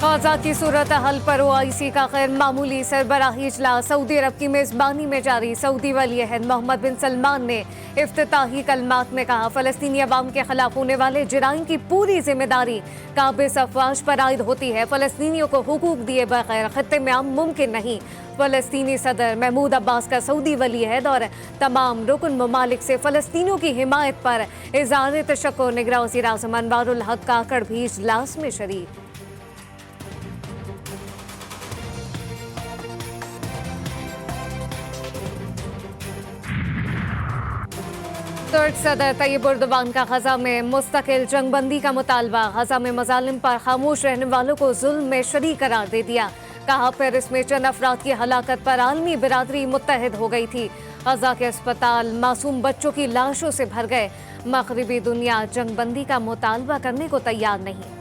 Gaza की सूरत हाल पर OIC का गैर मामूली सरबराही इजलास सऊदी अरब की मेजबानी में जारी। सऊदी वली अहद मोहम्मद बिन सलमान ने इफ्तिताही कलमात में कहा, फलस्तीनी अवाम के खिलाफ होने वाले जराइम की पूरी जिम्मेदारी काबिज अफवाज पर आयद होती है। फलस्तीनियों को हुकूक दिए बगैर खत्ते में अमन मुमकिन नहीं। फलस्तीनी सदर महमूद अब्बास का सऊदी वली अहद और तमाम रुकन ममालिक से फलस्तीनियों की हिमायत पर इज़हार तशक्कुर। निगरान वज़ीर आज़म अनवारुल हक काकड़ भी इजलास में शरीक। तुर्क सदर तैयब एर्दोगान का गजा में मुस्तकिल जंगबंदी का मुतालबा। गजा में मजालिम पर खामोश रहने वालों को जुल्म में शरीक करार दे दिया। कहा, पेरिस में चंद अफराद की हलाकत पर आलमी बिरादरी मुत्तहद हो गई थी। गजा के अस्पताल मासूम बच्चों की लाशों से भर गए। मगरिबी दुनिया जंगबंदी का मुतालबा करने को तैयार नहीं।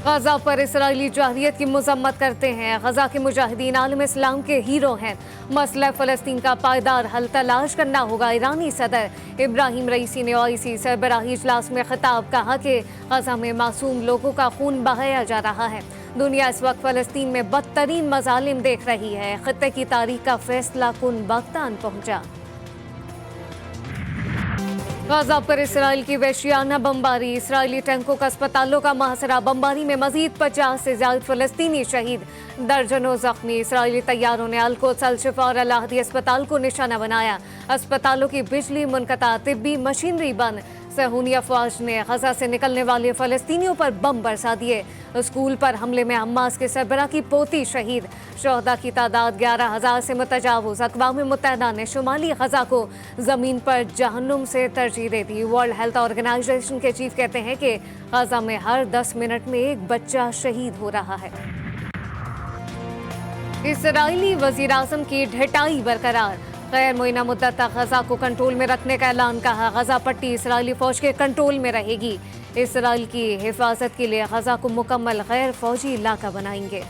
गजा पर इसराइली जहरियत की मजम्मत करते हैं। गजा के मुजाहिदीन आलम इस्लाम के हीरो हैं। मसला फ़लस्तीन का पायदार हल तलाश करना होगा। ईरानी सदर इब्राहिम रईसी ने ओआईसी सरबराही इजलास में खिताब कहा कि गजा में मासूम लोगों का खून बहाया जा रहा है। दुनिया इस वक्त फ़लस्तीन में बदतरीन मजालिम देख रही है। खित्ते की तारीख का फैसला कुन वक्त आन पहुंचा। गाजा पर इसराइल की वहशियाना बमबारी। इसराइली टैंकों का अस्पतालों का मुहासरा। बमबारी में मजीद 50 से ज्यादा फलस्तीनी शहीद, दर्जनों जख्मी। इसराइली तैयारों ने अल-कुद्स, अल-शिफा और अल-अहदी अस्पताल को निशाना बनाया। अस्पतालों की बिजली मुनक़ता, तिब्बी मशीनरी बंद। सहूनी अफवाज ने गजा से निकलने वाले फलस्तीनियों पर बम बरसा दिए। स्कूल पर हमले में हमास के सरबराह की पोती शहीद। शोहदा की तादाद 11,000 से मुतजावज़। अक़वाम मुत्तहिदा ने शुमाली गजा को ज़मीन पर जहन्नुम से तरजीह दे दी। वर्ल्ड हेल्थ ऑर्गेनाइजेशन के चीफ कहते हैं कि गजा में हर 10 मिनट में एक बच्चा शहीद हो रहा है। इसराइली वज़ीर आज़म की ढिठाई बरकरार। गैर मुइना मुद्दत तक गजा को कंट्रोल में रखने का ऐलान। कहा, गजा पट्टी इसराइली फौज के कंट्रोल में रहेगी। इसराइल की हिफाजत के लिए गजा को मुकम्मल गैर फौजी इलाका बनाएंगे।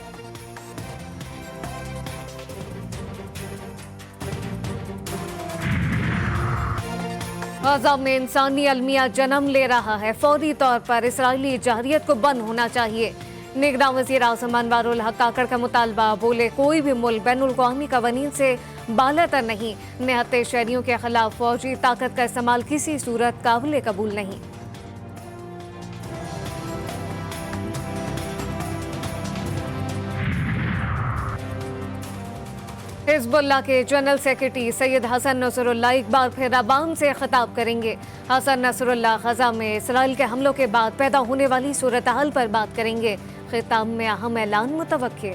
गजा में इंसानी अलमिया जन्म ले रहा है। फौरी तौर पर इसराइली जहरियत को बंद होना चाहिए। निगरान वज़ीर आज़म अनवारुल हक काकड़ का मुतालबा। बोले, कोई भी मुल्क बैनुल अक़वामी कवानीन से बालातर नहीं। निहत्ते शहरियों के खिलाफ फौजी ताकत का इस्तेमाल किसी सूरत काबिल कबूल नहीं। हिज़्बुल्लाह के general secretary Sayyed Hassan Nasrallah एक बार फिर अवाम से खिताब करेंगे। हसन नसरुल्लाह गजा में इसराइल के हमलों के बाद पैदा होने वाली सूरत हाल पर बात करेंगे। खिताब में अहम ऐलान मुतवक्के।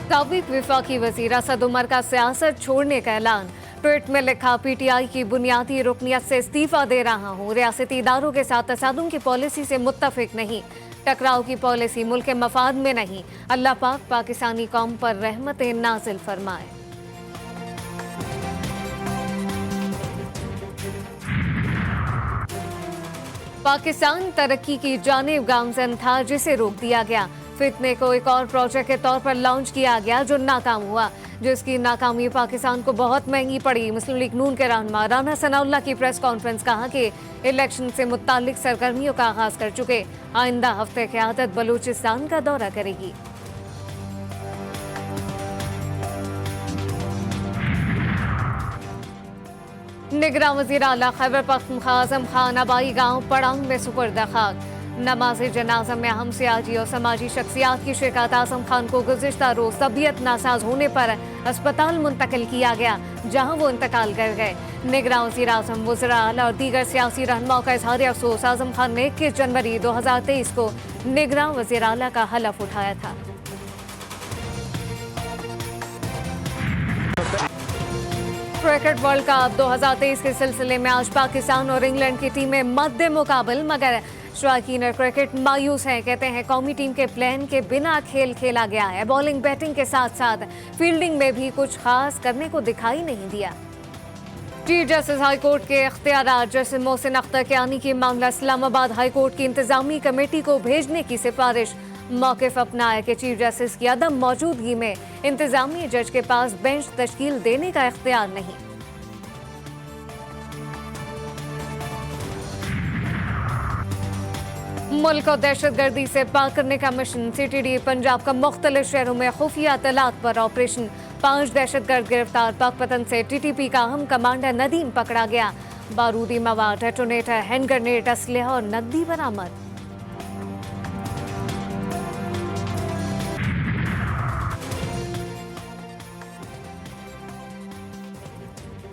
साबिक वफाकी वज़ीर असद उमर का सियासत छोड़ने का ऐलान। ट्वीट में लिखा, पीटीआई की बुनियादी रुकनियत से इस्तीफा दे रहा हूँ। रियासती इदारों के साथ तसादुम की पॉलिसी से मुत्तफिक नहीं। टकराव की पॉलिसी मुल्क के मफाद में नहीं। अल्लाह पाक पाकिस्तानी कौम पर रहमतें नाजिल फरमाए। पाकिस्तान तरक्की की जानिब गामजन था, जिसे रोक दिया गया। फितने को एक और प्रोजेक्ट के तौर पर लॉन्च किया गया, जो नाकाम हुआ, जिसकी नाकामी पाकिस्तान को बहुत महंगी पड़ी। मुस्लिम लीग नून के रहनुमा राना सनाउल्लाह की प्रेस कॉन्फ्रेंस। कहा कि इलेक्शन से मुतालिक सरगर्मियों का आगाज कर चुके। आइंदा हफ्ते क़यादत बलूचिस्तान का दौरा करेगी। निगरान वज़ीर आला खैबर पख्तूनख्वा आज़म खान आबाई गाँव पड़ांग में सुपुर्द खाक। नमाज जनाजा में अहम सियासी और समाजी शख्सियात की शिरकत। आज़म खान को गुज़िश्ता रोज़ तबीयत नासाज होने पर अस्पताल मुंतकिल किया गया, जहां वो इंतकाल कर गए। निगरान वज़ीर आज़म, वज़रा आला और दीगर सियासी रहनुमाओं का इज़हार अफसोस। आज़म खान ने 21 जनवरी 2023 को निगरान वज़ीर आला का हलफ उठाया था। क्रिकेट वर्ल्ड कप 2023 के सिलसिले में आज पाकिस्तान और इंग्लैंड की टीमें मद्दे मुकाबल, मगर शौकीन क्रिकेट मायूस हैं। कहते हैं कौमी टीम के प्लान के बिना खेल खेला गया है। बॉलिंग बैटिंग के साथ साथ फील्डिंग में भी कुछ खास करने को दिखाई नहीं दिया। चीफ जस्टिस हाई कोर्ट के इख्तियारात। जस्टिस मोहसिन अख्तर कियानी की मामला इस्लामाबाद हाई कोर्ट की इंतजामी कमेटी को भेजने की सिफारिश। मौक़िफ़ अपनाया कि चीफ जस्टिस की अदम मौजूदगी में इंतजामी जज के पास बेंच तश्कील देने का इख्तियार नहीं। मुल्क को दहशतगर्दी से पाक करने का मिशन। CTD पंजाब का मुख्तलिफ शहरों में खुफिया इत्तलात पर ऑपरेशन। 5 दहशतगर्द गिरफ्तार। पाकपतन से TTP का अहम कमांडर नदीम पकड़ा गया। बारूदी मवाद, डेटोनेटर, हैंड ग्रेनेड, असलहा और नकदी बरामद।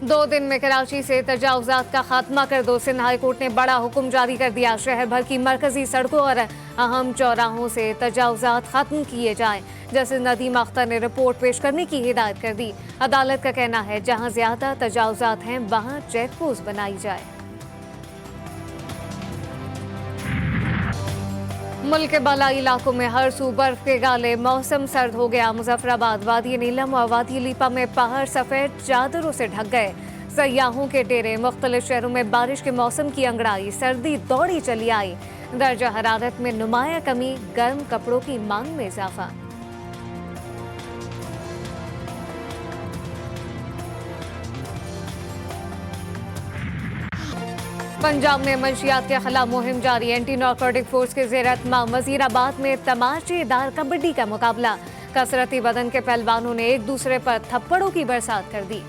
दो दिन में कराची से तजावुजात का खात्मा कर दो। सिंध हाई कोर्ट ने बड़ा हुक्म जारी कर दिया। शहर भर की मरकजी सड़कों और अहम चौराहों से तजावुजात खत्म किए जाएं। जस्टिस नदीम अख्तर ने रिपोर्ट पेश करने की हिदायत कर दी। अदालत का कहना है जहां ज्यादा तजावुजात हैं वहां चेक पोस्ट बनाई जाए। मुल्क के बालाई इलाकों में हर सू बर्फ के गाले। मौसम सर्द हो गया। मुजफ्फराबाद, वादी नीलम और वादी लीपा में पहाड़ सफेद चादरों से ढक गए। सयाहों के डेरे। मुख्तलिफ शहरों में बारिश के मौसम की अंगड़ाई। सर्दी दौड़ी चली आई। दर्जा हरारत में नुमाया कमी। गर्म कपड़ों की मांग में इजाफा। पंजाब में मंशियात के खिलाफ मुहिम जारी। एंटी नारकोटिक फोर्स के ज़ेर एहतमाम वजीराबाद में तमाशेदार कबड्डी का मुकाबला। कसरती बदन के पहलवानों ने एक दूसरे पर थप्पड़ों की बरसात कर दी।